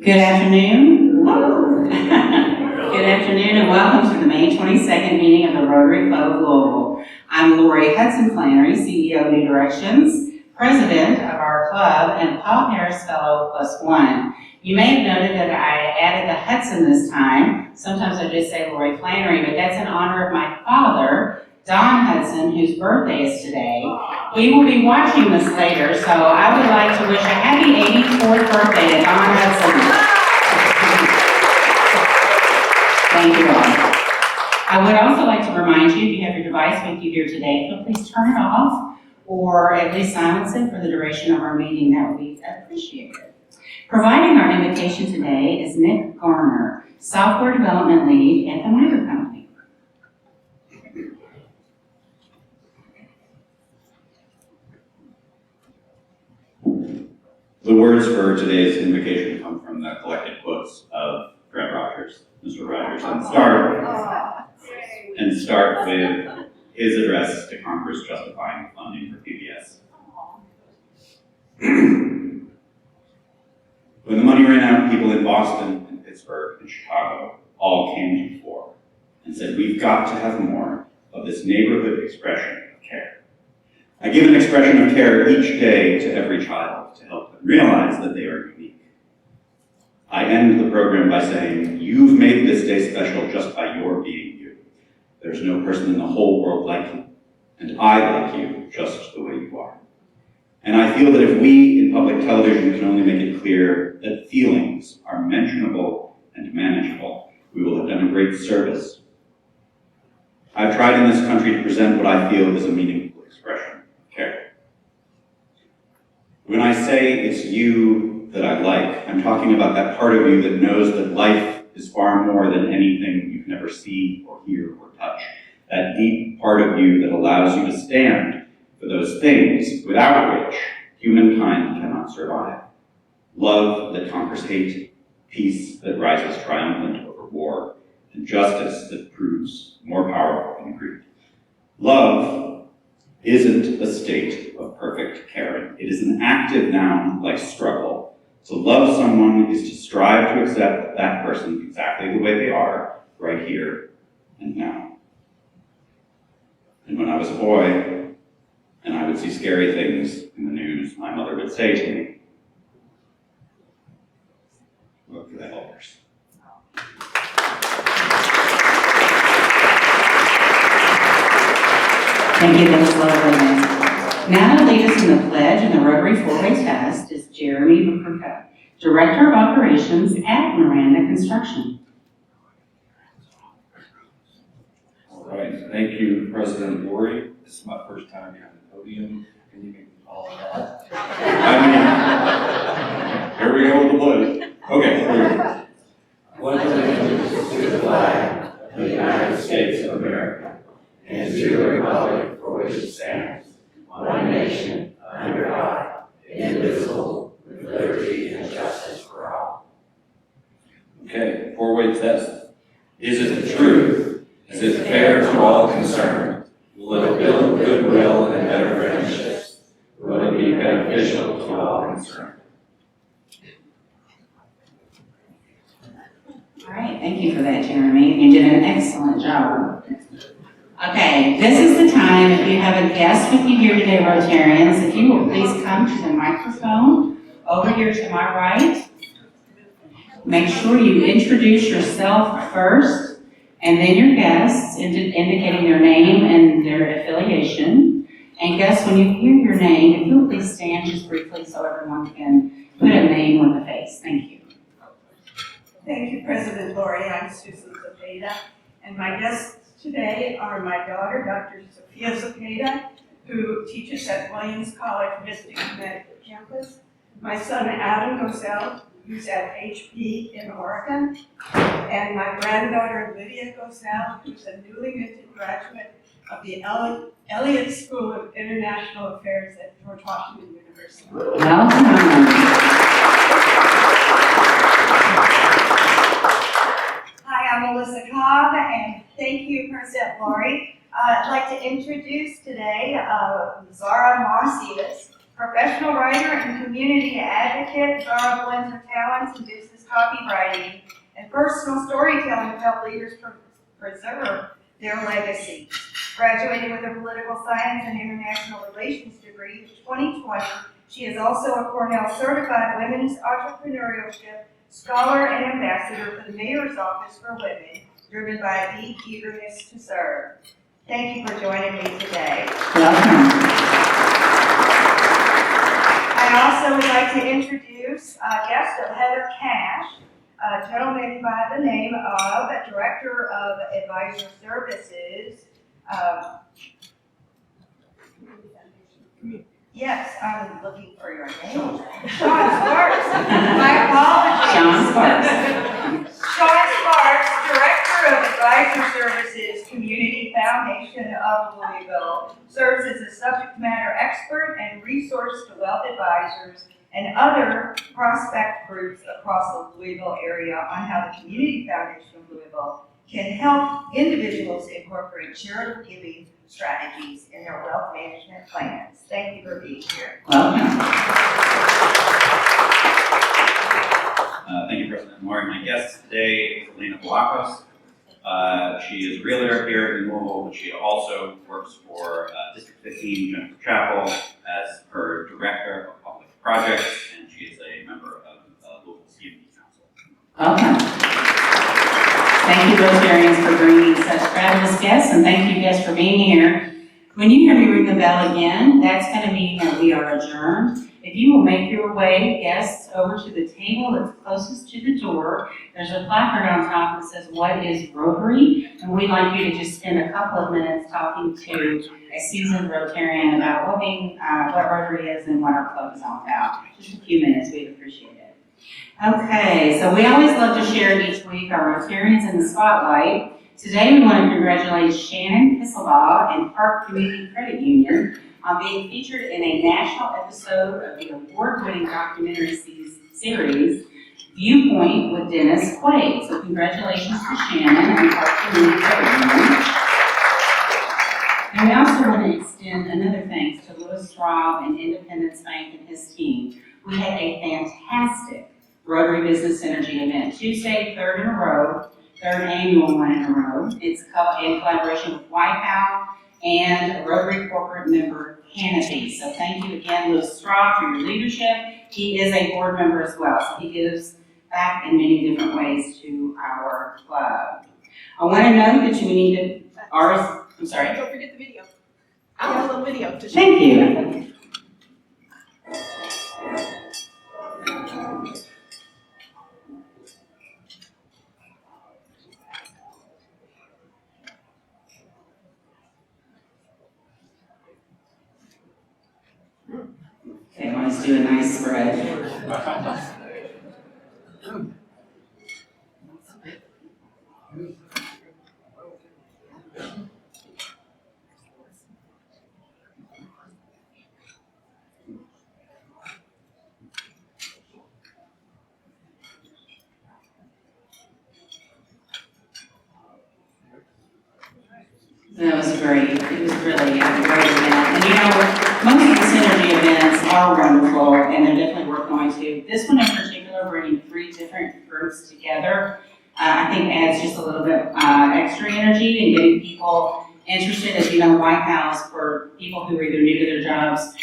Good afternoon. Good afternoon and welcome to the May 22nd meeting of the Rotary Club of Louisville. I'm Lori Hudson Flannery, CEO of New Directions, President of our club, and Paul Harris Fellow +1. You may have noted that I added the Hudson this time. Sometimes I just say Lori Flannery, but that's in honor of my father, Don Hudson, whose birthday is today. He will be watching this later, so I would like to wish a happy 84th birthday to Don Hudson. Thank you all. I would also like to remind you, if you have your device with you here today, so please turn it off or at least silence it for the duration of our meeting. That would be appreciated. Providing our invitation today is Nick Garner, Software Development Lead at the Miter Company. The words for today's invocation come from the collected quotes of Fred Rogers, Mr. Rogers, and start with his address to Congress justifying funding for PBS. When the money ran out, people in Boston and Pittsburgh and Chicago all came to the fore and said, we've got to have more of this neighborhood expression of care. I give an expression of care each day to every child to help them realize that they are unique. I end the program by saying, you've made this day special just by your being you. There's no person in the whole world like you, and I like you just the way you are. And I feel that if we in public television can only make it clear that feelings are mentionable and manageable, we will have done a great service. I've tried in this country to present what I feel is a meaningful expression of care. When I say it's you that I like, I'm talking about that part of you that knows that life is far more than anything you can ever see or hear or touch. That deep part of you that allows you to stand for those things without which humankind cannot survive. Love that conquers hate, peace that rises triumphant over war, and justice that proves more powerful than greed. Love isn't a state of perfect caring. It is an active noun like struggle. To love someone is to strive to accept that person exactly the way they are, right here and now. And when I was a boy, and I would see scary things in the news, my mother would say to me, look for the helpers. Thank you, that was lovely. Now to lead us in the pledge and the Rotary 4-way test is Jeremy Vakurka, Director of Operations at Miranda Construction. All right, thank you, President Lori. This is my first time behind the podium. Can you make me follow that? I mean, here we go with the pledge. Okay, here we go. Pledge allegiance to the flag of the United States of America and to the republic for which it stands, one nation, under God, indivisible, with liberty and justice for all. Okay, 4-way test. Is it the truth? Is it fair to all concerned? Will it build goodwill and better friendships? Will it be beneficial to all concerned? All right, thank you for that, Jeremy. You did an excellent job. Okay, this is the time, if you have a guest with you here today, Rotarians, if you will please come to the microphone over here to my right. Make sure you introduce yourself first, and then your guests, indicating their name and their affiliation. And guests, when you hear your name, if you'll please stand just briefly so everyone can put a name on the face. Thank you. Thank you, President Lori. I'm Susan Zepeda, and my guests today are my daughter, Dr. Sophia Zepeda, who teaches at Williams College, Mystic, Connecticut campus, my son, Adam Gosell, who's at HP in Oregon, and my granddaughter, Lydia Gosell, who's a newly minted graduate of the Elliott School of International Affairs at George Washington University. Well done. Hi, I'm Melissa Cobb, and thank you, President Lori. I'd like to introduce today Zara Marcius, professional writer and community advocate. Zara blends her talents and business copywriting, and personal storytelling to help leaders preserve their legacy. Graduating with a political science and international relations degree in 2020, she is also a Cornell Certified Women's Entrepreneurship Scholar and Ambassador for the Mayor's Office for Women, driven by a deep eagerness to serve. Thank you for joining me today. Welcome. I also would like to introduce a guest of Heather Cash, a gentleman by the name of Director of Advisor Services. Yes, I'm looking for your name. Sean Sparks. My apologies. Sean Sparks. Sean Sparks, Director of Advisor Services, Community Foundation of Louisville, serves as a subject matter expert and resource to wealth advisors and other prospect groups across the Louisville area on how the Community Foundation of Louisville can help individuals incorporate charitable giving strategies in their wealth management plans. Thank you for being here. Welcome. Thank you, President Lori. My guest today is Elena Blacos. She is a realtor here in Louisville, but she also works for District 15 Jennifer Chapel as her Director of Public Projects, and she is a member of Louisville Community Council. Welcome. Thank you, Rotarians, for bringing such fabulous guests, and thank you guests for being here. When you hear me ring the bell again, that's going to mean that we are adjourned. If you will make your way, guests, over to the table that's closest to the door, there's a placard on top that says, "What is Rotary?" And we'd like you to just spend a couple of minutes talking to a seasoned Rotarian about what Rotary is and what our club is all about. Just a few minutes, we'd appreciate it. Okay, so we always love to share each week our Rotarians in the spotlight. Today we want to congratulate Shannon Kisselbaugh and Park Community Credit Union on being featured in a national episode of the award-winning documentary series, Viewpoint with Dennis Quaid. So congratulations to Shannon and Park Community Credit Union. And we also want to extend another thanks to Louis Straub and Independence Bank and his team. We had a fantastic Rotary Business Synergy event, Tuesday, third annual one in a row. It's in collaboration with White House and Rotary corporate member Canopy. So thank you again, Louis Straub, for your leadership. He is a board member as well, so he gives back in many different ways to our club. I want to note that you need to, I'm sorry. Don't forget the video. I have a little video to show. Thank you. Okay, let's do a nice spread. That was great. It was really a great event. And you know, most of the synergy events are wonderful, and they're definitely worth going to. This one in particular, bringing 3 different groups together, I think adds just a little bit extra energy and getting people interested. As you know, White House, for people who are either new to their jobs,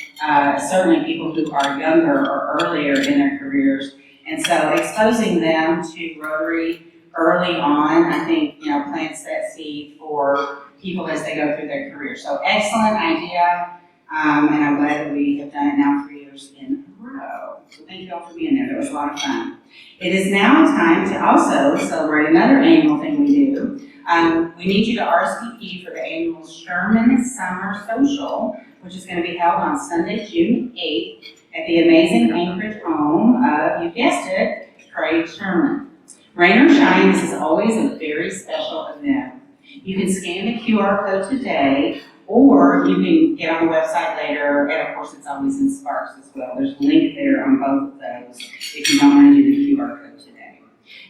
certainly people who are younger or earlier in their careers. And so exposing them to Rotary early on, I think, plants that seed for people as they go through their career. So excellent idea, and I'm glad that we have done it now 3 years in a row. So thank you all for being there. That was a lot of fun. It is now time to also celebrate another annual thing we do. We need you to RSVP for the annual Sherman Summer Social, which is going to be held on Sunday, June 8th at the amazing Anchorage home of, you guessed it, Craig Sherman. Rain or shine, this is always a very special event. You can scan the QR code today, or you can get on the website later, and of course it's always in Sparks as well. There's a link there on both of those if you don't want to do the QR code today.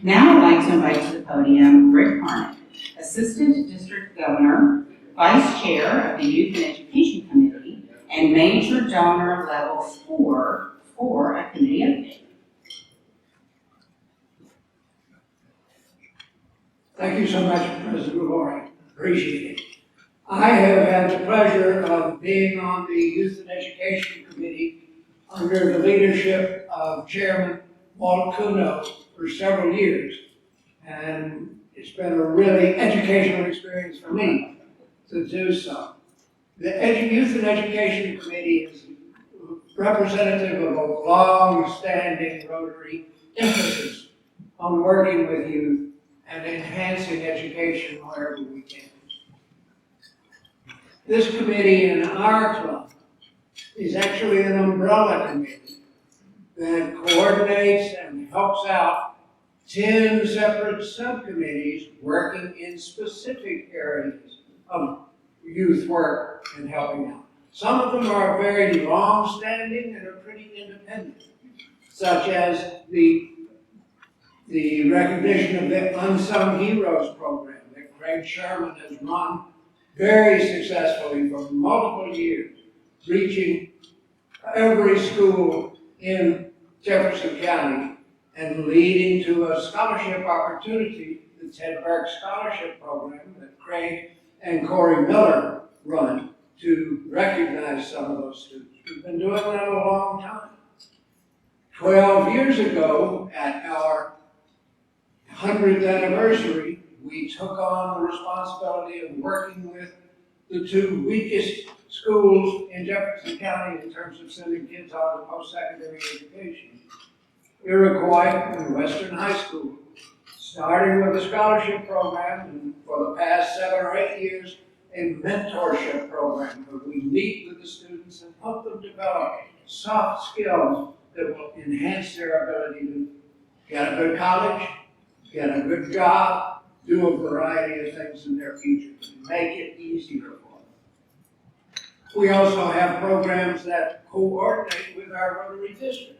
Now I'd like to invite to the podium Rick Harnett, Assistant District Governor, Vice Chair of the Youth and Education Committee, and Major Donor Level 4 for a committee update. Thank you so much, President Lori. Appreciate it. I have had the pleasure of being on the Youth and Education Committee under the leadership of Chairman Walt Kuno for several years. And it's been a really educational experience for me to do so. The Youth and Education Committee is representative of a long-standing Rotary emphasis on working with youth and enhancing education wherever we can. This committee in our club is actually an umbrella committee that coordinates and helps out 10 separate subcommittees working in specific areas of youth work and helping out. Some of them are very long-standing and are pretty independent, such as the recognition of the Unsung Heroes program that Craig Sherman has run very successfully for multiple years, reaching every school in Jefferson County and leading to a scholarship opportunity, the Ted Burke Scholarship Program that Craig and Corey Miller run to recognize some of those students. We've been doing that a long time. 12 years ago, at our 100th anniversary, we took on the responsibility of working with the two weakest schools in Jefferson County in terms of sending kids on to post-secondary education. Iroquois and Western High School, starting with a scholarship program, and for the past 7 or 8 years, a mentorship program where we meet with the students and help them develop soft skills that will enhance their ability to get a good college, get a good job, do a variety of things in their future, make it easier for them. We also have programs that coordinate with our Rotary district.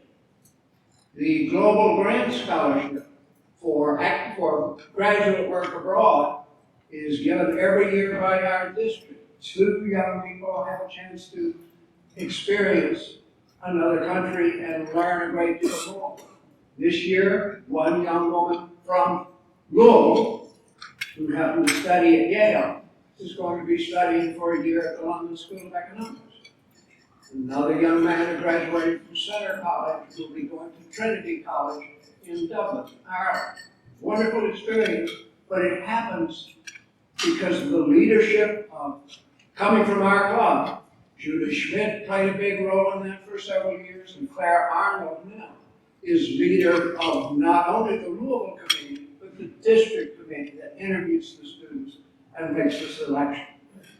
The Global Grant Scholarship for graduate work abroad is given every year by our district. 2 young people have a chance to experience another country and learn a great deal more. This year, one young woman from Louisville, who happened to study at Yale, is going to be studying for a year at the London School of Economics. Another young man who graduated from Centre College will be going to Trinity College in Dublin, Ireland. Wonderful experience, but it happens because of the leadership of coming from our club. Judah Schmidt played a big role in that for several years, and Claire Arnold now is leader of not only the Louisville committee, but the district committee that interviews the students and makes the selection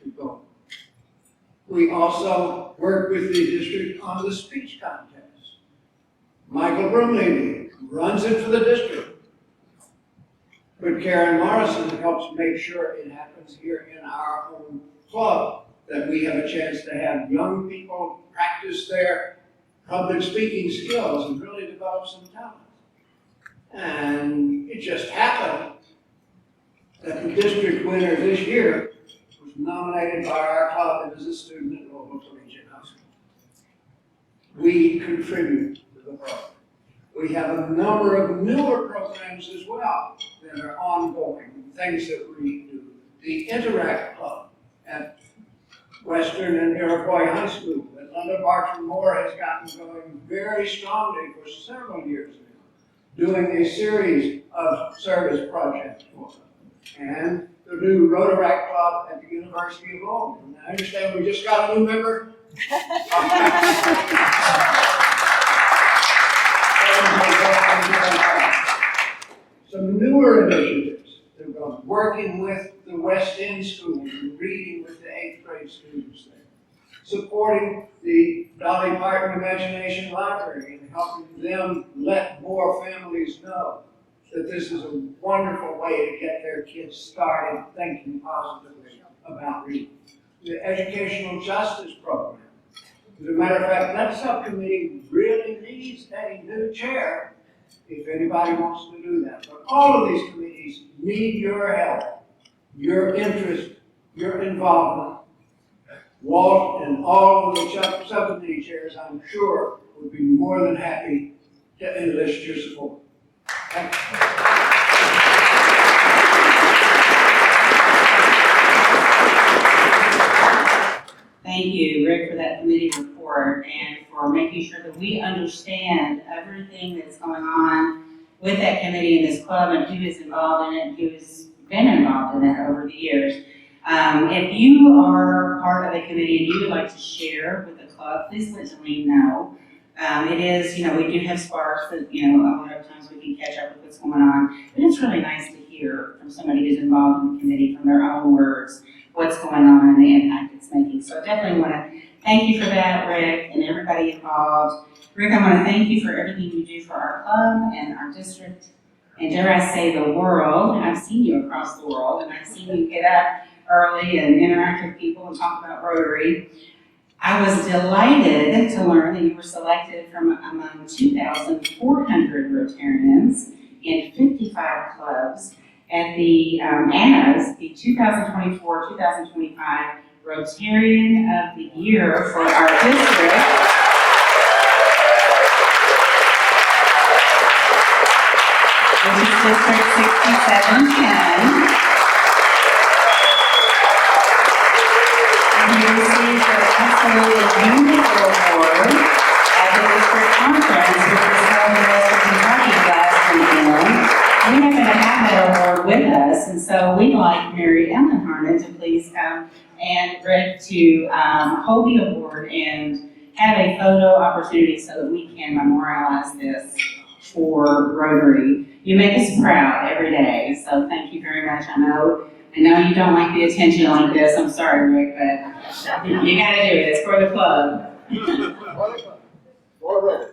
to go. We also work with the district on the speech contest. Michael Brumley runs it for the district, but Karen Morrison helps make sure it happens here in our own club, that we have a chance to have young people practice their public speaking skills and really develop some talent. And it just happened that the district winner this year was nominated by our club and is a student at Louisville Collegiate High School. We contribute to the program. We have a number of newer programs as well that are ongoing, things that we do. The Interact Club at Western and Iroquois High School that Linda Bartram Moore has gotten going very strongly for several years now, doing a series of service projects for them. And the new Rotary Club at the University of Louisville. And I understand we just got a new member. Some newer initiatives that we're working with the West End schools and reading with the 8th grade students there. Supporting the Dolly Parton Imagination Library and helping them let more families know that this is a wonderful way to get their kids started thinking positively about reading. The Educational Justice Program. As a matter of fact, that subcommittee really needs a new chair if anybody wants to do that. But all of these committees need your help, your interest, your involvement. Walt and all of the subcommittee chairs, I'm sure, would be more than happy to enlist your support. Thank you. committee report and for making sure that we understand everything that's going on with that committee and this club and who is involved in it and who has been involved in it over the years. If you are part of the committee and you would like to share with the club, please let Jolene know. It is, we do have sparks that, a lot of times we can catch up with what's going on, but it's really nice to hear from somebody who's involved in the committee from their own words what's going on and the impact it's making. So I definitely want to thank you for that, Rick, and everybody involved. Rick, I want to thank you for everything you do for our club and our district, and dare I say the world. I've seen you across the world, and I've seen you get up early and interact with people and talk about Rotary. I was delighted to learn that you were selected from among 2,400 Rotarians in 55 clubs at the as the 2024-2025 Rotarian of the Year for our district. Which is District 6710. And you received your absolutely beautiful award at the district conference, which was held in Western Kentucky last weekend. We happen to have that award with us, and so we'd like Mary Ellen Harnan to please come and Rick to hold the award and have a photo opportunity so that we can memorialize this for Rotary. You make us proud every day, so thank you very much. I know you don't like the attention like this. I'm sorry, Rick, but you gotta do it. It's for the club. For Rotary.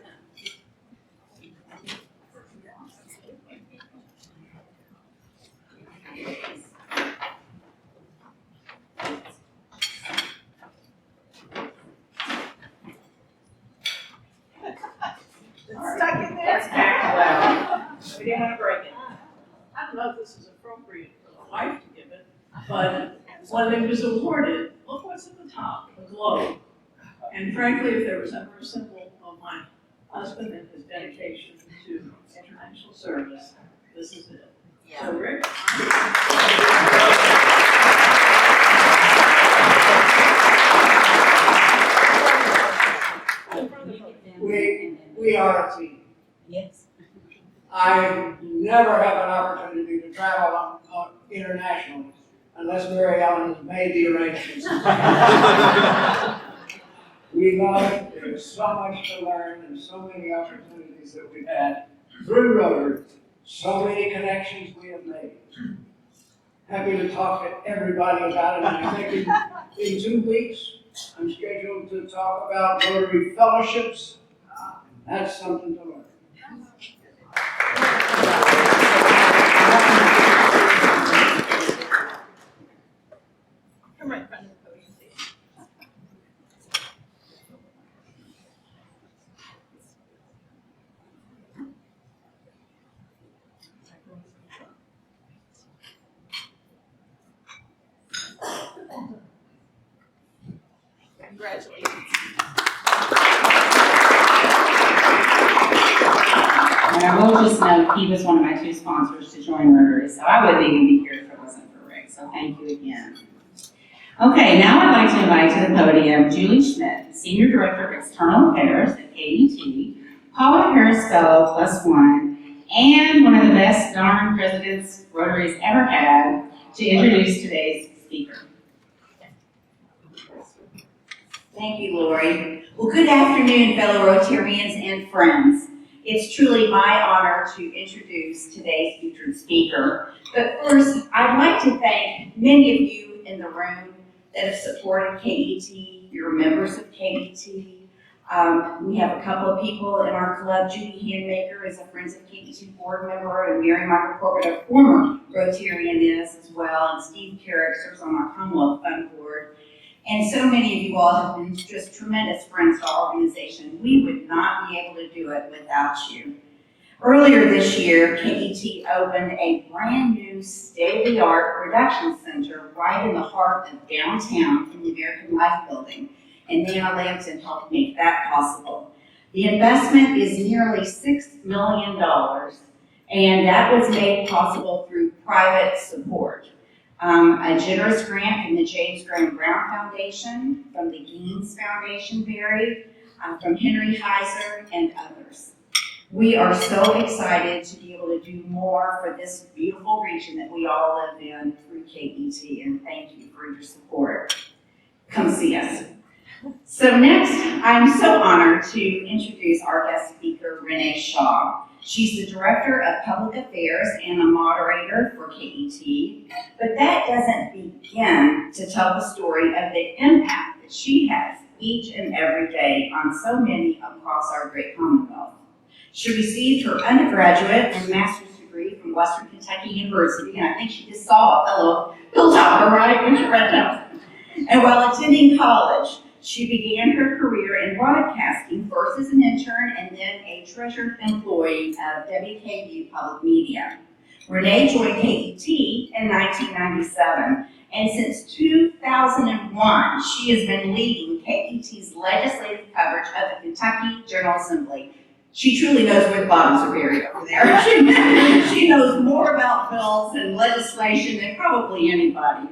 It's stuck in there. That's packed well. We didn't want to break it. I don't know if this is appropriate for the wife to give it, but when it was awarded, look what's at the top, the globe. And frankly, if there was ever a symbol of my husband and his dedication to international service, this is it. So Rick? We are a team. Yes. I never have an opportunity to travel internationally unless Mary Ellen has made the arrangements. We love it. There's so much to learn and so many opportunities that we've had through Rotary. So many connections we have made. Happy to talk to everybody about it. And I think in 2 weeks, I'm scheduled to talk about Rotary fellowships. That's something to learn. Come right in front of the podium, please. Congratulations. And I will just note, he was one of my 2 sponsors to join Rotary, so I wouldn't even be here if it wasn't for Rick, so thank you again. Okay, now I'd like to invite to the podium Julie Schmidt, Senior Director of External Affairs at KET, Paula Harris Fellow +1, and one of the best darn presidents Rotary's ever had, to introduce today's speaker. Thank you, Lori. Well, good afternoon, fellow Rotarians and friends. It's truly my honor to introduce today's featured speaker. But first, I'd like to thank many of you in the room that have supported KET. You're members of KET. We have a couple of people in our club. Judy Handmaker is a Friends of KET board member, and Mary Michael Corbett, a former Rotarian, is as well, and Steve Carrick serves on our Commonwealth Fund board. And so many of you all have been just tremendous friends to our organization. We would not be able to do it without you. Earlier this year, KET opened a brand new state-of-the-art production center right in the heart of downtown in the American Life Building, and Nana Lampton helped make that possible. The investment is nearly $6 million, and that was made possible through private support. a generous grant from the James Graham Brown Foundation, from the Gaines Foundation, Barry, from Henry Heiser, and others. We are so excited to be able to do more for this beautiful region that we all live in through KET, and thank you for your support. Come see us. So next, I'm so honored to introduce our guest speaker, Renee Shaw. She's the Director of Public Affairs and a moderator for KET, but that doesn't begin to tell the story of the impact that she has each and every day on so many across our great Commonwealth. She received her undergraduate and master's degree from Western Kentucky University, and I think she just saw a fellow hilltopper, right, when she read that. And while attending college, she began her career in broadcasting, first as an intern and then a treasured employee of WKU Public Media. Renee joined KET in 1997, and since 2001, she has been leading KET's legislative coverage of the Kentucky General Assembly. She truly knows where the bottoms are buried over there. She knows more about bills and legislation than probably anybody.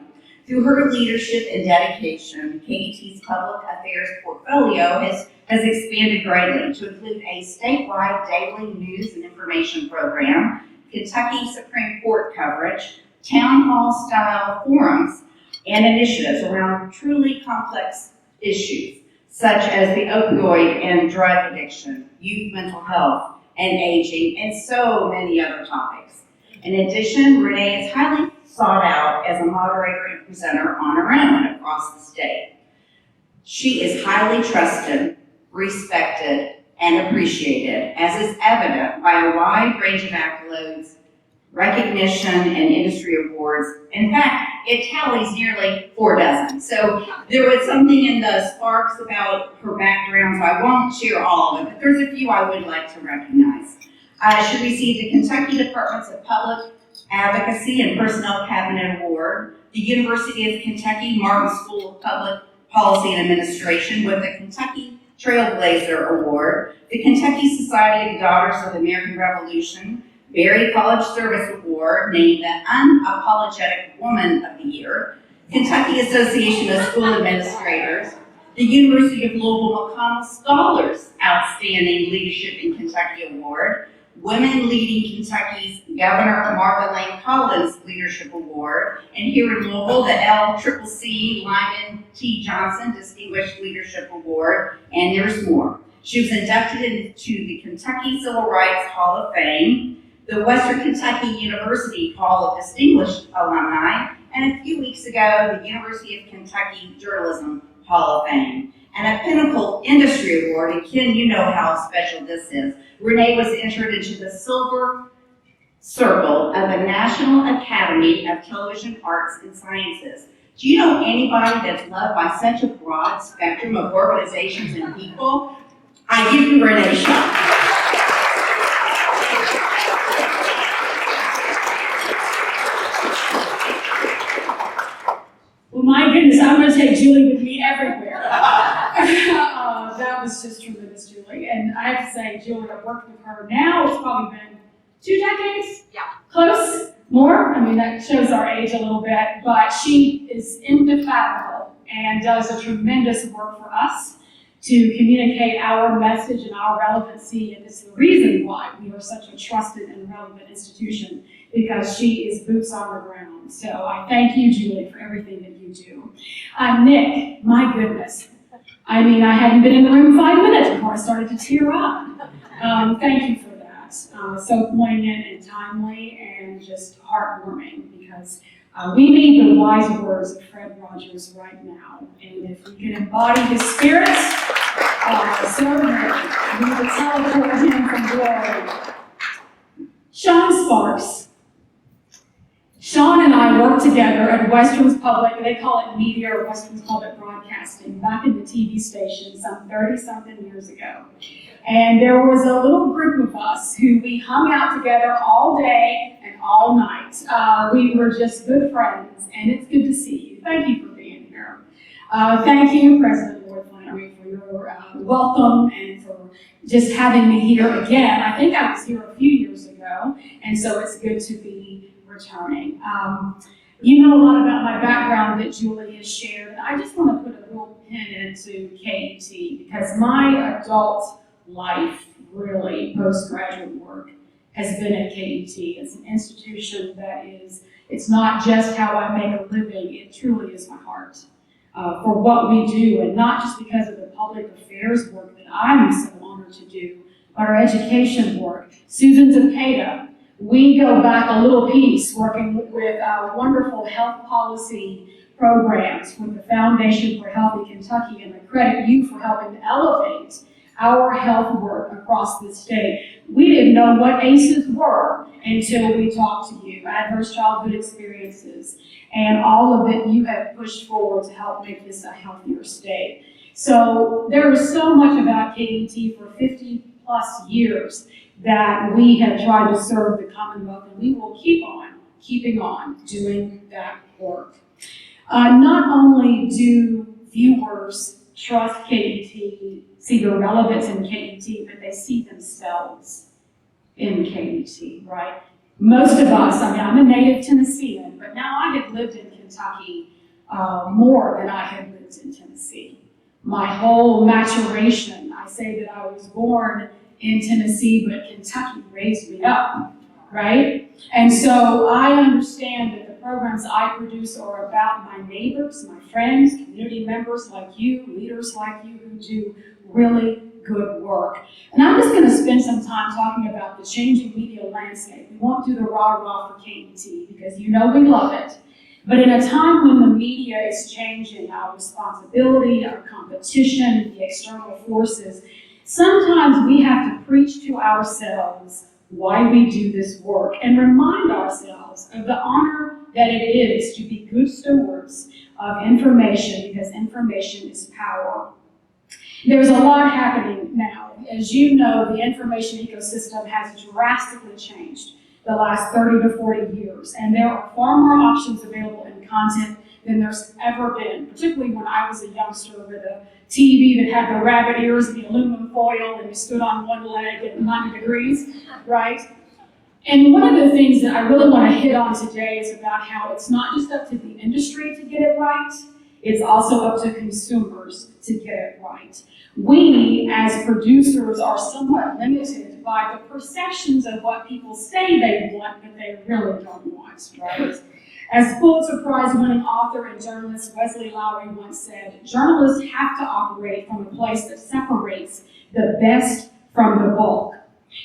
Through her leadership and dedication, KET's public affairs portfolio has expanded greatly to include a statewide daily news and information program, Kentucky Supreme Court coverage, town hall style forums, and initiatives around truly complex issues, such as the opioid and drug addiction, youth mental health, and aging, and so many other topics. In addition, Renee is highly sought out as a moderator and presenter on her own across the state. She is highly trusted, respected, and appreciated, as is evident by a wide range of accolades, recognition, and industry awards. In fact, it tallies nearly 4 dozen. So there was something in the sparks about her background, so I won't share all of it, but there's a few I would like to recognize. She received the Kentucky Departments of Public Advocacy and Personnel Cabinet Award, the University of Kentucky Martin School of Public Policy and Administration with the Kentucky Trailblazer Award, the Kentucky Society of the Daughters of the American Revolution, Barry College Service Award, named the Unapologetic Woman of the Year, Kentucky Association of School Administrators, the University of Louisville McConnell Scholars Outstanding Leadership in Kentucky Award, Women Leading Kentucky's Governor Martha Lane Collins Leadership Award, and here in Louisville, the LCCC Lyman T. Johnson Distinguished Leadership Award, and there's more. She was inducted into the Kentucky Civil Rights Hall of Fame, the Western Kentucky University Hall of Distinguished Alumni, and a few weeks ago, the University of Kentucky Journalism Hall of Fame, and a Pinnacle Industry Award, and Ken, you know how special this is. Renee was entered into the Silver Circle of the National Academy of Television Arts and Sciences. Do you know anybody that's loved by such a broad spectrum of organizations and people? I give you Renee Shaw. Well, my goodness, I'm going to take Julie with me everywhere. That was just tremendous, Julie. And I have to say, Julie, I've worked with her now. It's probably been 2 decades? Yeah. Close? More? I mean, that shows our age a little bit. But she is indefatigable and does a tremendous work for us to communicate our message and our relevancy. And it's the reason why we are such a trusted and relevant institution, because she is boots on the ground. So I thank you, Julie, for everything that you do. Nick, my goodness. I mean, I hadn't been in the room 5 minutes before I started to tear up. Thank you for that. So poignant and timely and just heartwarming, because we need the wise words of Fred Rogers right now. And if we can embody his spirit, certainly we will teleport him from glory. Sean Sparks. Sean and I worked together at Western's Public, they call it media or Western's Public Broadcasting, back in the TV station some 30-something years ago. And there was a little group of us who we hung out together all day and all night. We were just good friends, and it's good to see you. Thank you for being here. Thank you, President Lord Flannery, for your welcome and for just having me here again. I think I was here a few years ago, and so it's good to be returning. You know a lot about my background that Julie has shared, and I just want to put a little pin into KET because my adult life, really, postgraduate work, has been at KET. It's an institution that is, it's not just how I make a living, it truly is my heart for what we do, and not just because of the public affairs work that I'm so honored to do, but our education work. Susan Zepeda, we go back a little piece working with wonderful health policy programs with the Foundation for Healthy Kentucky, and I credit you for helping to elevate our health work across the state. We didn't know what ACEs were until we talked to you, adverse childhood experiences, and all of it you have pushed forward to help make this a healthier state. So there is so much about KET for 50 plus years that we have tried to serve the Commonwealth, and we will keep on keeping on doing that work. Not only do viewers trust KET, see the relevance in KET, but they see themselves in KET, right? Most of us, I mean, I'm a native Tennessean, but now I have lived in Kentucky more than I have lived in Tennessee. My whole maturation, I say that I was born in Tennessee, but Kentucky raised me up, right? And so I understand that the programs I produce are about my neighbors, my friends, community members like you, leaders like you who do really good work. And I'm just gonna spend some time talking about the changing media landscape. We won't do the rah-rah for KET because you know we love it. But in a time when the media is changing, our responsibility, our competition, the external forces, sometimes we have to preach to ourselves why we do this work and remind ourselves of the honor that it is to be good stewards of information, because information is power. There's a lot happening now. As you know, the information ecosystem has drastically changed the last 30 to 40 years, and there are far more options available in content than there's ever been, particularly when I was a youngster with a TV that had the rabbit ears and the aluminum foil and you stood on one leg at 90 degrees, right? And one of the things that I really want to hit on today is about how it's not just up to the industry to get it right, it's also up to consumers to get it right. We, as producers, are somewhat limited by the perceptions of what people say they want, but they really don't want, right? As Pulitzer Prize-winning author and journalist Wesley Lowery once said, journalists have to operate from a place that separates the best from the bulk.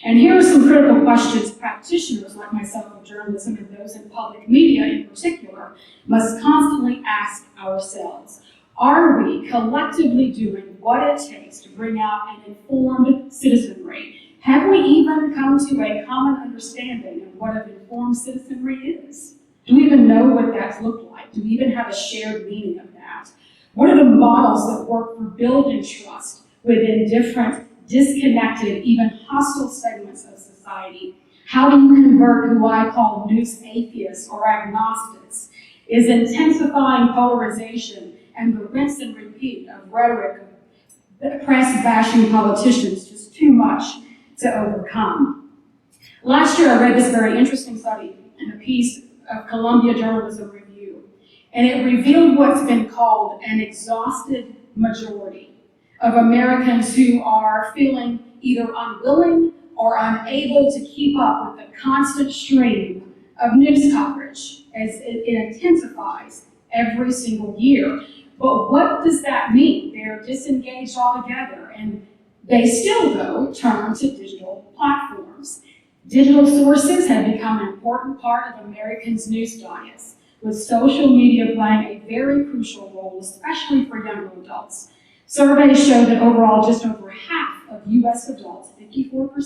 And here are some critical questions practitioners like myself of journalism and those in public media in particular must constantly ask ourselves. Are we collectively doing what it takes to bring out an informed citizenry? Have we even come to a common understanding of what an informed citizenry is? Do we even know what that's looked like? Do we even have a shared meaning of that? What are the models that work for building trust within different, disconnected, even hostile segments of society? How do you convert who I call news atheists or agnostics? Is intensifying polarization and the rinse and repeat of rhetoric of press-bashing politicians just too much to overcome? Last year I read this very interesting study in a piece of Columbia Journalism Review, and it revealed what's been called an exhausted majority of Americans who are feeling either unwilling or unable to keep up with the constant stream of news coverage as it intensifies every single year. But what does that mean? They're disengaged altogether, and they still, though, turn to digital platforms. Digital sources have become an important part of Americans' news diets, with social media playing a very crucial role, especially for younger adults. Surveys show that overall just over half of U.S. adults, 54%,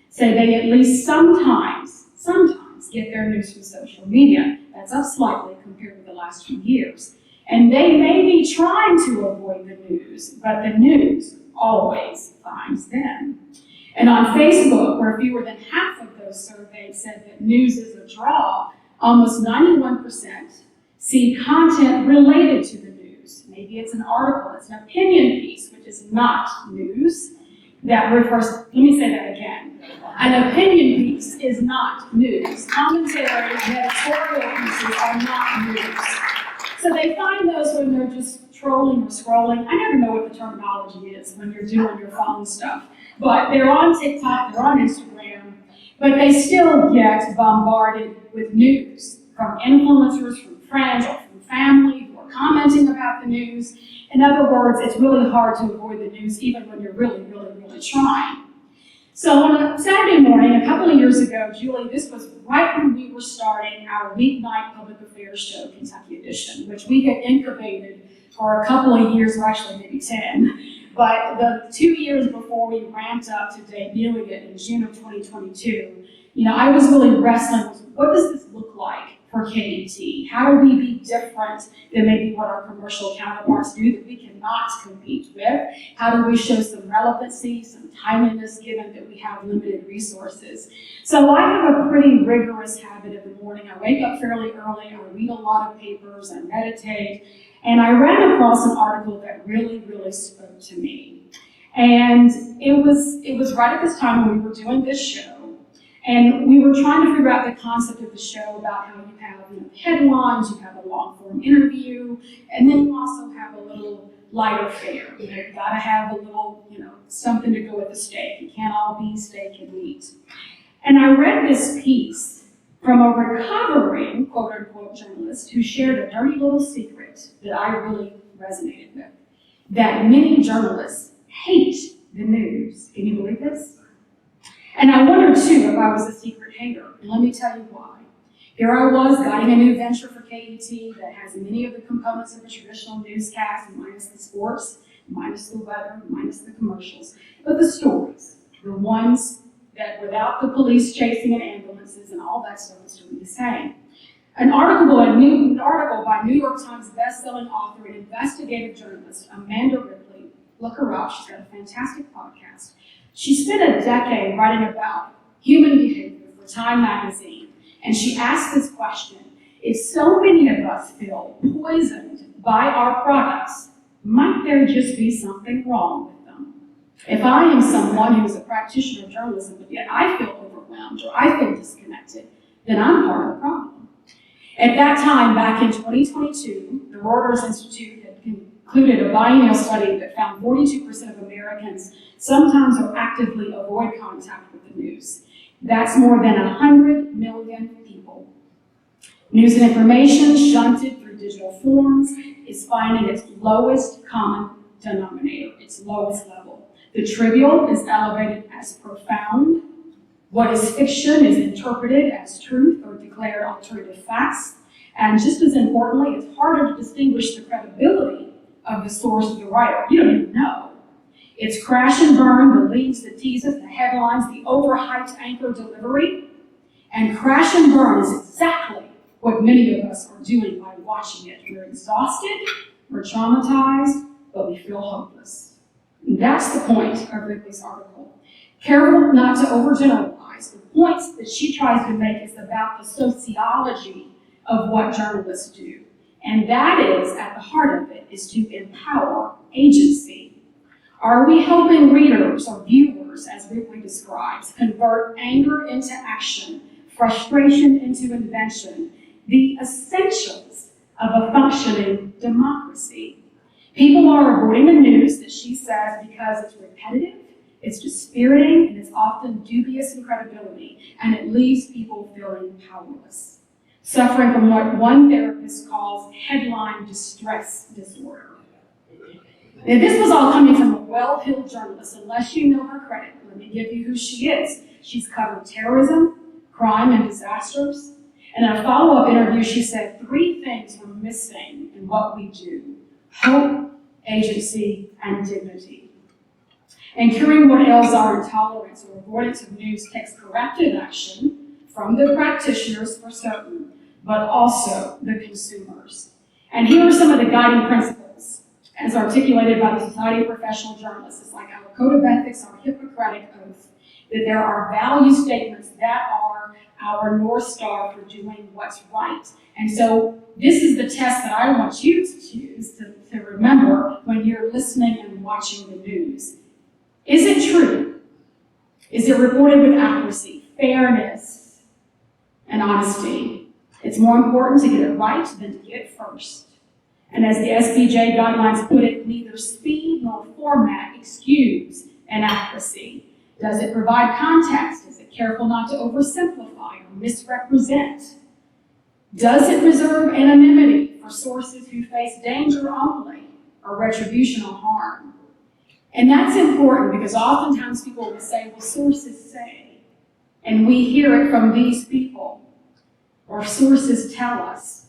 say they at least sometimes get their news from social media. That's up slightly compared with the last few years. And they may be trying to avoid the news, but the news always finds them. And on Facebook, where fewer than half of those surveyed said that news is a draw, almost 91% see content related to the news. Maybe it's an article, it's an opinion piece, which is not news. that refers, let me say that again. An opinion piece is not news. Commentary and editorial pieces are not news. So they find those when they're just trolling or scrolling. I never know what the terminology is when you're doing your phone stuff. But they're on TikTok, they're on Instagram, but they still get bombarded with news from influencers, from friends, or from family who are commenting about the news. In other words, it's really hard to avoid the news even when you're really trying. So on a Saturday morning, a couple of years ago, Julie, this was right when we were starting our weeknight public affairs show, Kentucky Edition, which we had incubated for a couple of years, or actually maybe 10. But the 2 years before we ramped up to debuting it in June of 2022, I was really wrestling with what does this look like for KET? How do we be different than maybe what our commercial counterparts do that we cannot compete with? How do we show some relevancy, some timeliness, given that we have limited resources? So I have a pretty rigorous habit in the morning. I wake up fairly early, I read a lot of papers, I meditate, and I ran across an article that really spoke to me. And it was right at this time when we were doing this show. And we were trying to figure out the concept of the show about how you have headlines, you have a long-form interview, and then you also have a little lighter fare. You've got to have a little, something to go with the steak. It can't all be steak and meat. And I read this piece from a recovering, quote-unquote, journalist who shared a dirty little secret that I really resonated with, that many journalists hate the news. Can you believe this? And I wondered, too, if I was a secret hater. And let me tell you why. Here I was, guiding a new venture for KET that has many of the components of a traditional newscast, minus the sports, minus the weather, minus the commercials. But the stories, the ones that without the police chasing and ambulances and all that stuff is doing the same. An article by New York Times bestselling author and investigative journalist, Amanda Ripley. Look her up, she's got a fantastic podcast. She spent a decade writing about human behavior for Time magazine, and she asked this question: if so many of us feel poisoned by our products, might there just be something wrong with them? If I am someone who is a practitioner of journalism, but yet I feel overwhelmed or I feel disconnected, then I'm part of the problem. At that time, back in 2022, the Reuters Institute had concluded a biennial study that found 42% of Americans sometimes or actively avoid contact with the news. That's more than 100 million people. News and information shunted through digital forms is finding its lowest common denominator, its lowest level. The trivial is elevated as profound. What is fiction is interpreted as truth or declared alternative facts. And just as importantly, it's harder to distinguish the credibility of the source of the writer. You don't even know. It's crash and burn, the leads, the teases, the headlines, the overhyped anchor delivery. And crash and burn is exactly what many of us are doing by watching it. We're exhausted, we're traumatized, but we feel hopeless. And that's the point of Ripley's article. Careful not to overgeneralize, the points that she tries to make is about the sociology of what journalists do. And that is, at the heart of it, is to empower agency. Are we helping readers or viewers, as Ripley describes, convert anger into action, frustration into invention, the essentials of a functioning democracy? People are avoiding the news that she says because it's repetitive, it's dispiriting, and it's often dubious in credibility, and it leaves people feeling powerless, suffering from what one therapist calls headline distress disorder. Now, this was all coming from a well-heeled journalist. Unless you know her credit, let me give you who she is. She's covered terrorism, crime, and disasters. And in a follow-up interview, she said 3 things were missing in what we do: hope, agency, and dignity. And curing what ails our intolerance or avoidance of news takes corrective action from the practitioners for certain, but also the consumers. And here are some of the guiding principles as articulated by the Society of Professional Journalists. It's like our code of ethics, our Hippocratic oath, that there are value statements that are our North Star for doing what's right. And so this is the test that I want you to choose to remember when you're listening and watching the news. Is it true? Is it reported with accuracy, fairness, and honesty? It's more important to get it right than to get it first. And as the SBJ guidelines put it, neither speed nor format excuse inaccuracy. Does it provide context? Is it careful not to oversimplify or misrepresent? Does it reserve anonymity for sources who face danger only or retribution or harm? And that's important because oftentimes people will say, well, sources say, and we hear it from these people, or sources tell us.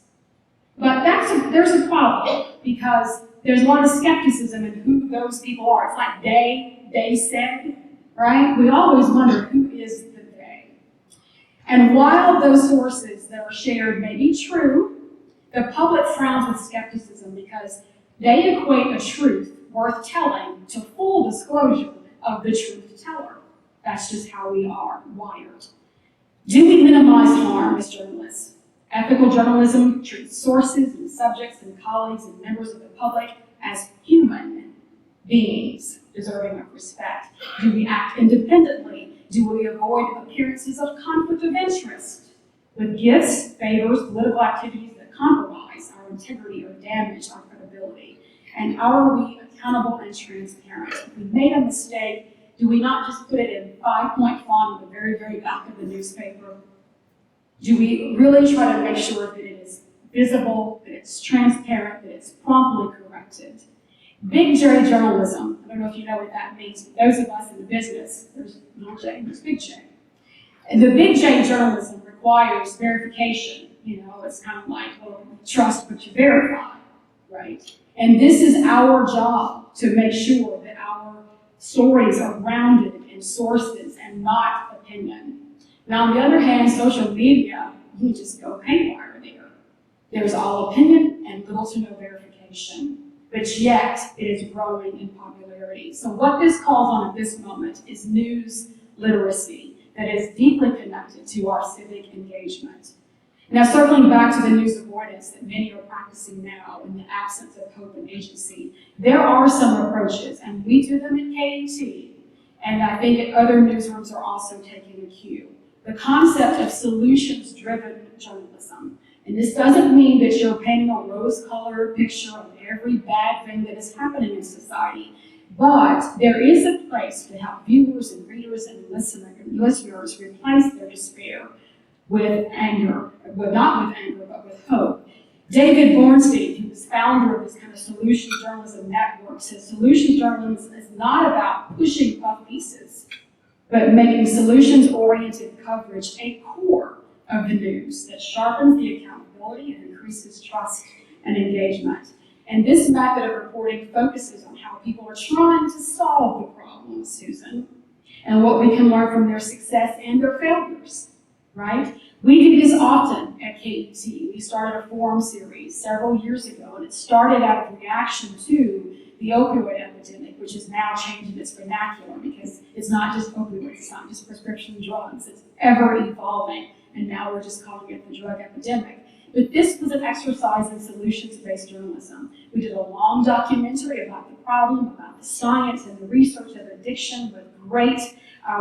But there's a problem because there's a lot of skepticism in who those people are. It's like they said, right? We always wonder who is the they. And while those sources that are shared may be true, the public frowns with skepticism because they equate a truth worth telling to full disclosure of the truth teller. That's just how we are wired. Do we minimize harm as journalists? Ethical journalism treats sources and subjects and colleagues and members of the public as human beings deserving of respect. Do we act independently? Do we avoid appearances of conflict of interest with gifts, favors, political activities that compromise our integrity or damage our credibility? And are we accountable and transparent? If we made a mistake, do we not just put it in 5-point font at the very, very back of the newspaper? Do we really try to make sure that it is visible, that it's transparent, that it's promptly corrected? Big J journalism, I don't know if you know what that means, but those of us in the business, there's little J and there's big J. And the big J journalism requires verification. It's kind of like, well, trust but you verify, right? And this is our job to make sure that our stories are grounded in sources and not opinion. Now, on the other hand, social media, you just go haywire there. There's all opinion and little to no verification, but yet it is growing in popularity. So what this calls on at this moment is news literacy that is deeply connected to our civic engagement. Now, circling back to the news avoidance that many are practicing now in the absence of hope and agency, there are some approaches, and we do them at KET, and I think other newsrooms are also taking a cue. The concept of solutions-driven journalism. And this doesn't mean that you're painting a rose-colored picture of every bad thing that is happening in society, but there is a place to help viewers and readers and listeners replace their despair with anger, well, not with anger, but with hope. David Bornstein, who was founder of this kind of solutions journalism network, says solutions journalism is not about pushing puff pieces, but making solutions-oriented coverage a core of the news that sharpens the accountability and increases trust and engagement. And this method of reporting focuses on how people are trying to solve the problem, Susan, and what we can learn from their success and their failures, right? We do this often at KET. We started a forum series several years ago, and it started out of reaction to the opioid epidemic, which is now changing its vernacular because it's not just opioids, it's not just prescription drugs, it's ever evolving, and now we're just calling it the drug epidemic. But this was an exercise in solutions-based journalism. We did a long documentary about the problem, about the science and the research of addiction with great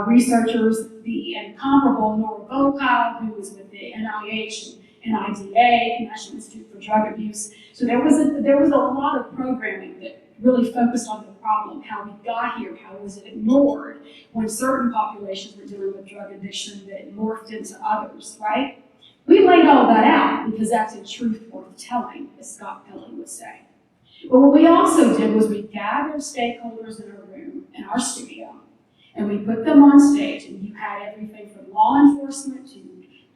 researchers, the incomparable Nora Volkow, who was with the NIH and NIDA, National Institute for Drug Abuse. So there was a lot of programming that really focused on the problem, how we got here, how was it ignored when certain populations were dealing with drug addiction that it morphed into others, right? We laid all that out because that's a truth worth telling, as Scott Pelley would say. But what we also did was we gathered stakeholders in a room, in our studio, and we put them on stage, and you had everything from law enforcement to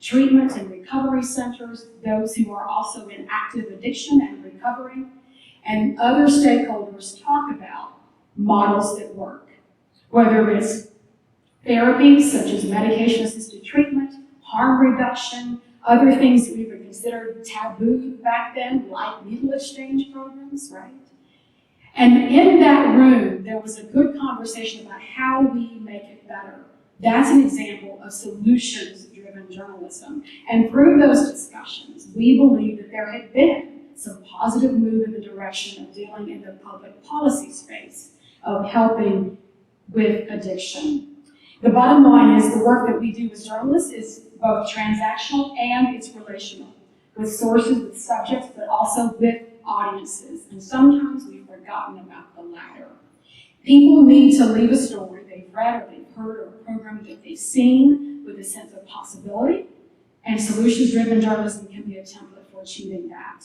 treatment and recovery centers, those who are also in active addiction and recovery, and other stakeholders talk about models that work, whether it's therapies such as medication-assisted treatment, harm reduction, other things that we would consider taboo back then, like needle exchange programs, right? And in that room, there was a good conversation about how we make it better. That's an example of solutions-driven journalism. And through those discussions, we believe that there had been some positive move in the direction of dealing in the public policy space, of helping with addiction. The bottom line is the work that we do as journalists is both transactional and it's relational, with sources, with subjects, but also with audiences. And sometimes we've forgotten about the latter. People need to leave a story they've read or they've heard or a program that they've seen with a sense of possibility, and solutions-driven journalism can be a template for achieving that.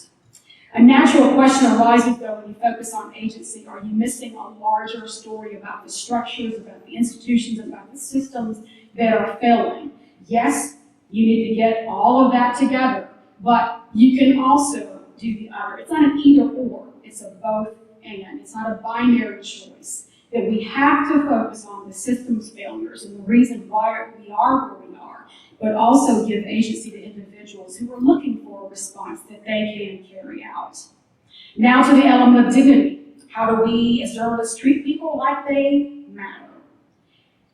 A natural question arises, though, when you focus on agency. Are you missing a larger story about the structures, about the institutions, about the systems that are failing? Yes, you need to get all of that together, but you can also do the other. It's not an either or, it's a both and. It's not a binary choice. That we have to focus on the systems failures and the reason why we are where we are, but also give agency to individuals who are looking for a response that they can carry out. Now to the element of dignity. How do we as journalists treat people like they matter?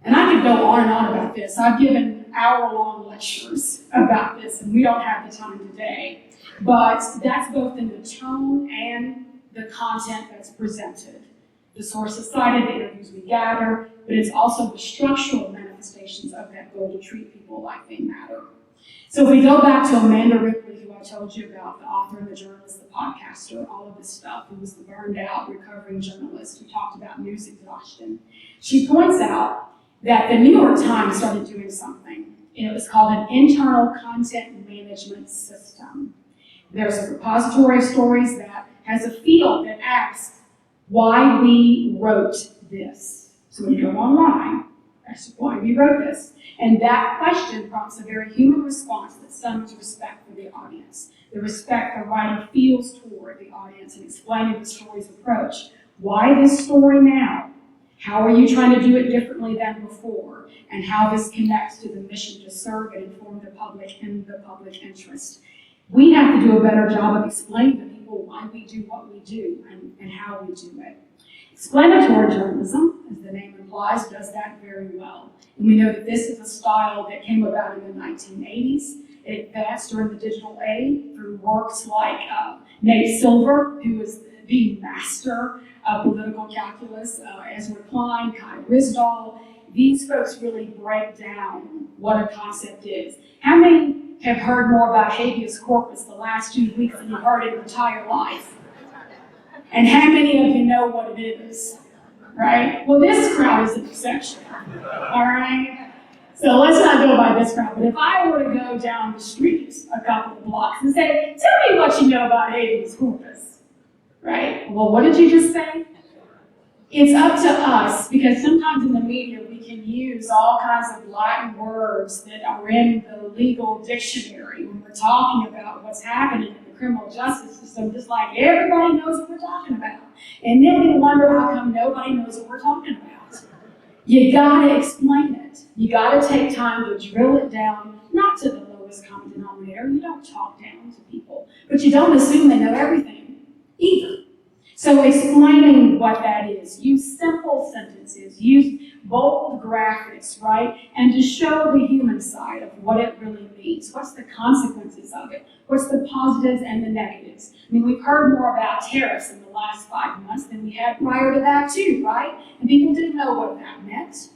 And I could go on and on about this. I've given hour-long lectures about this, and we don't have the time today. But that's both in the tone and the content that's presented. The sources cited, the interviews we gather, but it's also the structural manifestations of that goal to treat people like they matter. So if we go back to Amanda Ripley, who I told you about, the author and the journalist, the podcaster, all of this stuff, who was the burned out, recovering journalist who talked about news exhaustion, she points out that the New York Times started doing something. It was called an internal content management system. There's a repository of stories that has a field that asks why we wrote this. So when you go online, that's why we wrote this. And that question prompts a very human response that summons respect for the audience. The respect the writer feels toward the audience in explaining the story's approach. Why this story now? How are you trying to do it differently than before? And how this connects to the mission to serve and inform the public in the public interest. We have to do a better job of explaining to people why we do what we do and how we do it. Explanatory journalism, as the name implies, does that very well. And we know that this is a style that came about in the 1980s. It advanced during the digital age through works like Nate Silver, who is the master of political calculus, Ezra Klein, Kai Risdahl. These folks really break down what a concept is. How many have heard more about habeas corpus the last 2 weeks than you've heard in your entire life? And how many of you know what it is, right? Well, this crowd is an exception, all right? So let's not go by this crowd, but if I were to go down the street a couple of blocks and say, tell me what you know about habeas corpus, right? Well, what did you just say? It's up to us, because sometimes in the media we can use all kinds of Latin words that are in the legal dictionary when we're talking about what's happening in the criminal justice system, just like everybody knows what we're talking about. And then we wonder how come nobody knows what we're talking about. You gotta explain it. You gotta take time to drill it down, not to the lowest common denominator. You don't talk down to people, but you don't assume they know everything either. So explaining what that is, use simple sentences, use bold graphics, right? And to show the human side of what it really means. What's the consequences of it? What's the positives and the negatives? I mean, we've heard more about tariffs in the last 5 months than we had prior to that too, right? And people didn't know what that meant.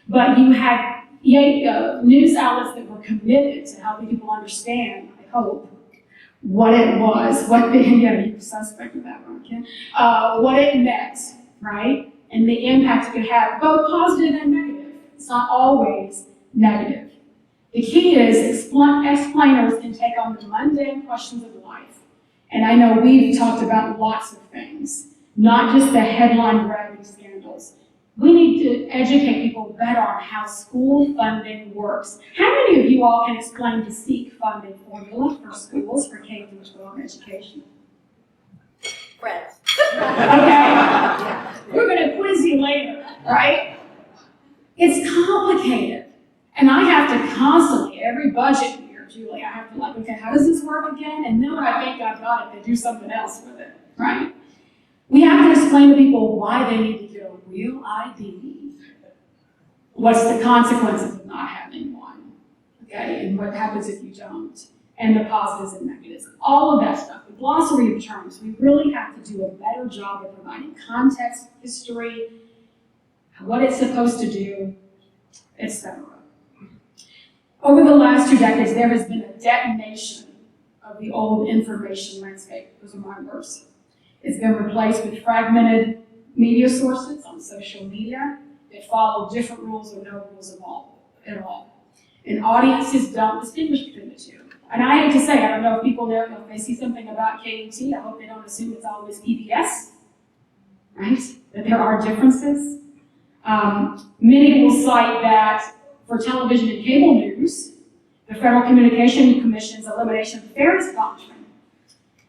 But you had news outlets that were committed to helping people understand, I hope, what it was, you're suspect of that one, Ken, what it meant, right? And the impact it could have, both positive and negative. It's not always negative. The key is explainers can take on the mundane questions of life. And I know we've talked about lots of things, not just the headline-grabbing scandals. We need to educate people better on how school funding works. How many of you all can explain the SEEK funding formula for schools for K-12 education? Friends. Okay, we're going to quiz you later, right? It's complicated. And I have to constantly, every budget year, Julie, I have to okay, how does this work again? And then when I think I've got it, they do something else with it, right? We have to explain to people why they need to get a real ID. What's the consequences of not having one? Okay, and what happens if you don't? And the positives and negatives. All of that stuff. The glossary of terms. We really have to do a better job of providing context, history, what it's supposed to do, etc. Over the last 2 decades, there has been a detonation of the old information landscape. Those are my words. It's been replaced with fragmented media sources on social media that follow different rules or no rules at all. And audiences don't distinguish between the two. And I hate to say, I don't know if people know, if they see something about KET, I hope they don't assume it's always PBS, right? That there are differences. Many will cite that for television and cable news, the Federal Communications Commission's elimination of the fairness doctrine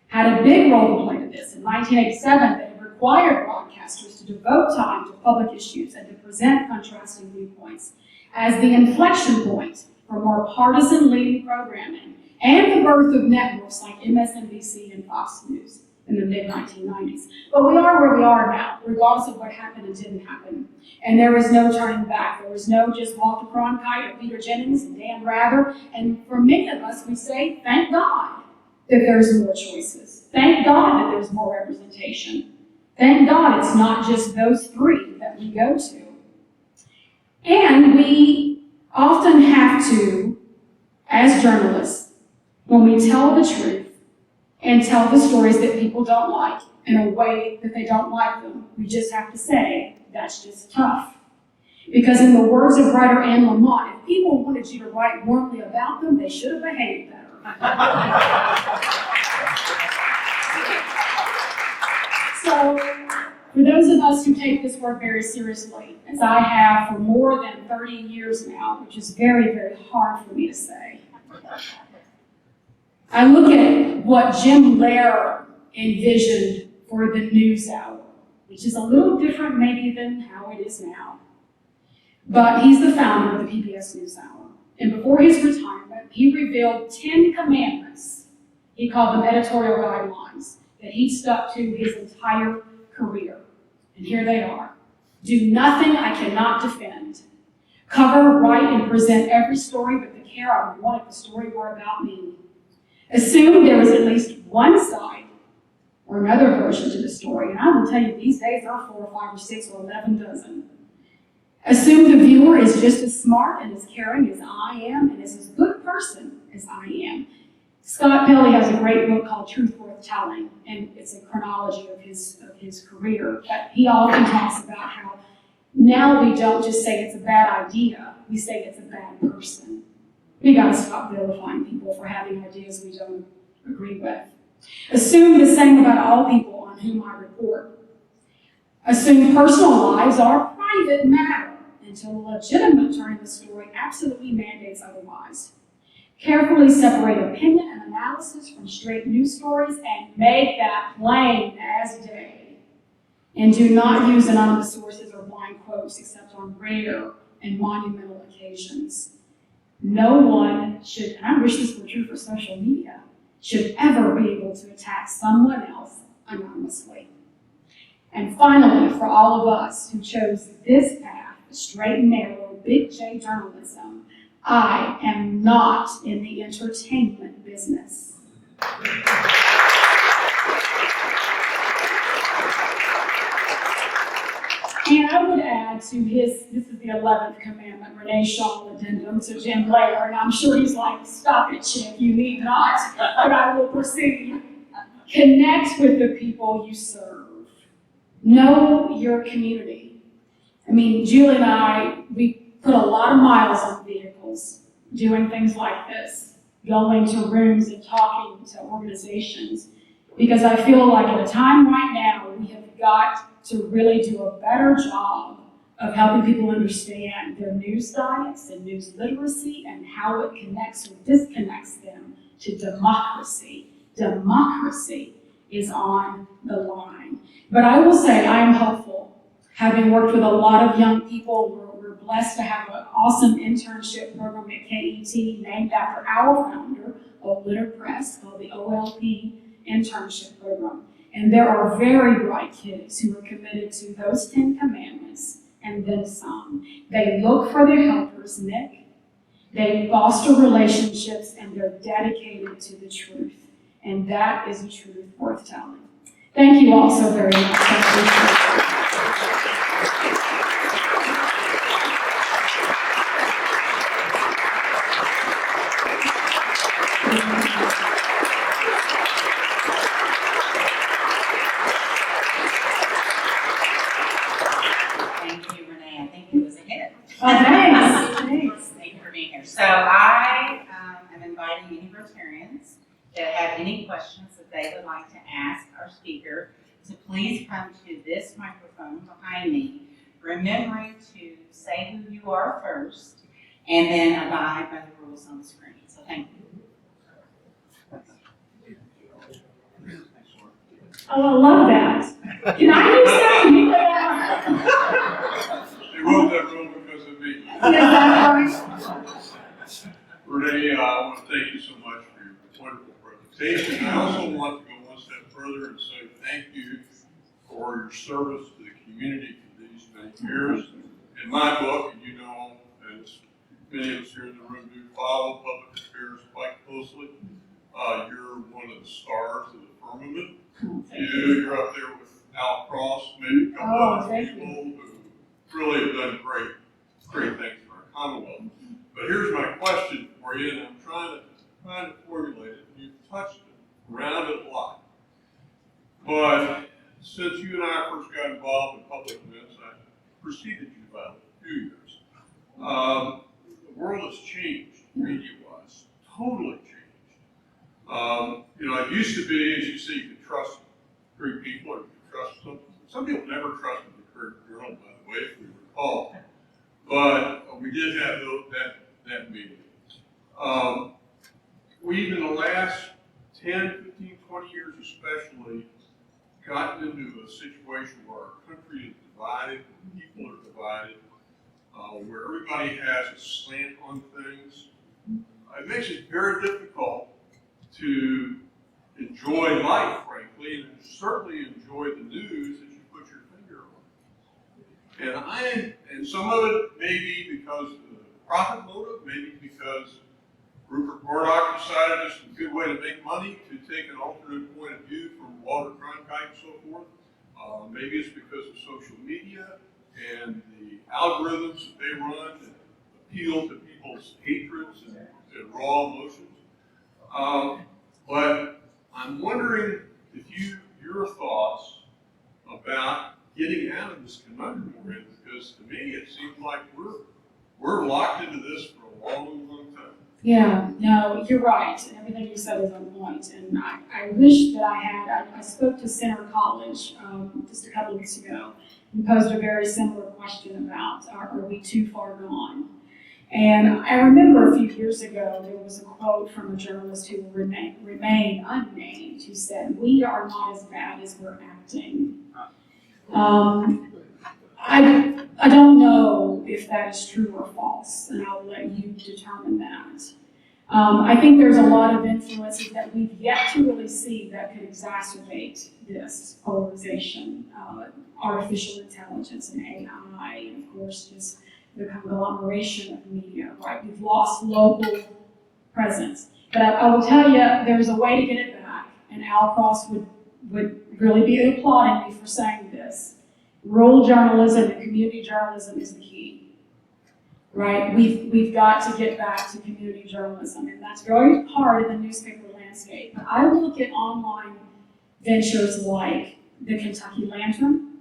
had a big role to play in this. In 1987, they required broadcasters to devote time to public issues and to present contrasting viewpoints as the inflection point for more partisan-leaning programming and the birth of networks like MSNBC and Fox News in the mid-1990s. But we are where we are now, regardless of what happened and didn't happen. And there is no turning back. There is no just Walter Cronkite or Peter Jennings and Dan Rather. And for many of us, we say, thank God that there's more choices. Thank God that there's more representation. Thank God it's not just those three that we go to. And we often have to, as journalists, when we tell the truth, and tell the stories that people don't like in a way that they don't like them, we just have to say, that's just tough. Because in the words of writer Anne Lamott, if people wanted you to write warmly about them, they should have behaved better. So, for those of us who take this work very seriously, as I have for more than 30 years now, which is very, very hard for me to say, I look at what Jim Lehrer envisioned for the news hour, which is a little different maybe than how it is now. But he's the founder of the PBS NewsHour. And before his retirement, he revealed 10 commandments. He called them editorial guidelines that he stuck to his entire career. And here they are. Do nothing I cannot defend. Cover, write, and present every story but the care I would want if the story were about me. Assume there is at least one side or another version to the story, and I will tell you these days there are 4 or 5 or 6 or 11 dozen. Assume the viewer is just as smart and as caring as I am and is as good a person as I am. Scott Pelley has a great book called Truth Worth Telling, and it's a chronology of his career. But he often talks about how now we don't just say it's a bad idea, we say it's a bad person. We gotta stop vilifying people for having ideas we don't agree with. Assume the same about all people on whom I report. Assume personal lives are private matter until a legitimate turn in the story absolutely mandates otherwise. Carefully separate opinion and analysis from straight news stories and make that plain as day. And do not use anonymous sources or blind quotes except on rare and monumental occasions. No one should, and I wish this were true for social media, should ever be able to attack someone else anonymously. And finally, for all of us who chose this path, straight and narrow, big J journalism, I am not in the entertainment business. And I would add to his, this is the 11th commandment, Renee Shaw addendum to Jim Lehrer, and I'm sure he's like, stop it, Chick, you need not, but I will proceed. Connect with the people you serve. Know your community. I mean, Julie and I, we put a lot of miles on vehicles doing things like this, going to rooms and talking to organizations, because I feel like at a time right now, we have got to really do a better job of helping people understand their news diets and news literacy and how it connects or disconnects them to democracy. Democracy is on the line. But I will say I am hopeful, having worked with a lot of young people. We're blessed to have an awesome internship program at KET named after our founder, Old Litter Press, called the OLP Internship Program. And there are very bright kids who are committed to those 10 commandments and then some. They look for their helpers, Nick. They foster relationships and they're dedicated to the truth. And that is a truth worth telling. Thank you all so very much. Thank you, Renee. I think it was a hit. Oh, thanks. Thanks. Thank you for being here. So I am inviting any Rotarians that have any questions that they would like to ask our speaker to please come to this microphone behind me, remembering to say who you are first, and then abide by the rules on the screen. So thank you. Oh, I love that. Can I use that? Can you put that on? They wrote that rule because of me. Is that right? Renee, I want to thank you so much for your wonderful presentation. I also want to go one step further and say thank you for your service to the community for these many years. In my book, and you know, as many of us here in the room do follow public affairs quite closely, you're one of the stars of the firmament. You're up there with Al Cross, maybe a couple other people who really have done great things for our Commonwealth. But here's my question for you, and I'm trying to formulate it. You've touched it, around it a lot. But since you and I first got involved in public events, I preceded you by a few years. The world has changed media-wise, totally changed. It used to be, as you see, you could trust three people, or you could trust some. Some people never trusted the Courier Journal, by the way, if we recall. But we did have that media. We've, in the last 10, 15, 20 years especially, gotten into a situation where our country is divided, people are divided, where everybody has a slant on things. It makes it very difficult to enjoy life, frankly, and certainly enjoy the news that you put your finger on. And some of it may be because of the profit motive, maybe because Rupert Murdoch decided it's a good way to make money to take an alternate point of view from Walter Cronkite and so forth. Maybe it's because of social media and the algorithms that they run that appeal to people's hatreds and raw emotions. But I'm wondering if your thoughts about getting out of this conundrum we're in, because to me it seems like we're locked into this for a long, long time. Yeah, no, you're right. Everything you said is on point. And I wish that I spoke to Center College just a couple of weeks ago and posed a very similar question about are we too far gone? And I remember a few years ago, there was a quote from a journalist who will remain unnamed, who said, "We are not as bad as we're acting." I don't know if that is true or false, and I'll let you determine that. I think there's a lot of influences that we've yet to really see that could exacerbate this polarization, artificial intelligence and AI, and of course just the conglomeration of media, right? We've lost local presence. But I will tell you, there's a way to get it back, and Al Cross would really be applauding me for saying this. Rural journalism and community journalism is the key, right? We've got to get back to community journalism, and that's very hard in the newspaper landscape. But I look at online ventures like the Kentucky Lantern,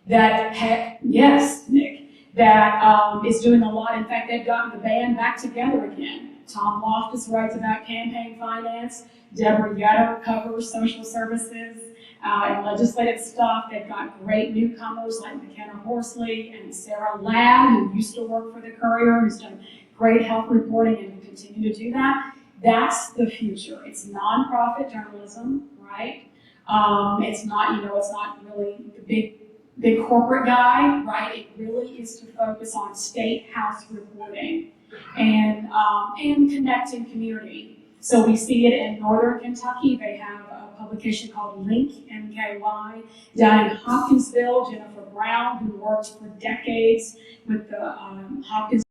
yes, Nick, that is doing a lot. In fact, they've gotten the band back together again. Tom Loftus writes about campaign finance. Deborah Yetter covers social services and legislative stuff. They've got great newcomers like McKenna Horsley and Sarah Ladd, who used to work for the Courier, who's done great health reporting and will continue to do that. That's the future. It's nonprofit journalism, right? It's not really the big corporate guy, right? It really is to focus on state house reporting and connecting community. So we see it in northern Kentucky. They have a publication called Link, MKY. Down in Hopkinsville, Jennifer Brown, who worked for decades with the Hopkins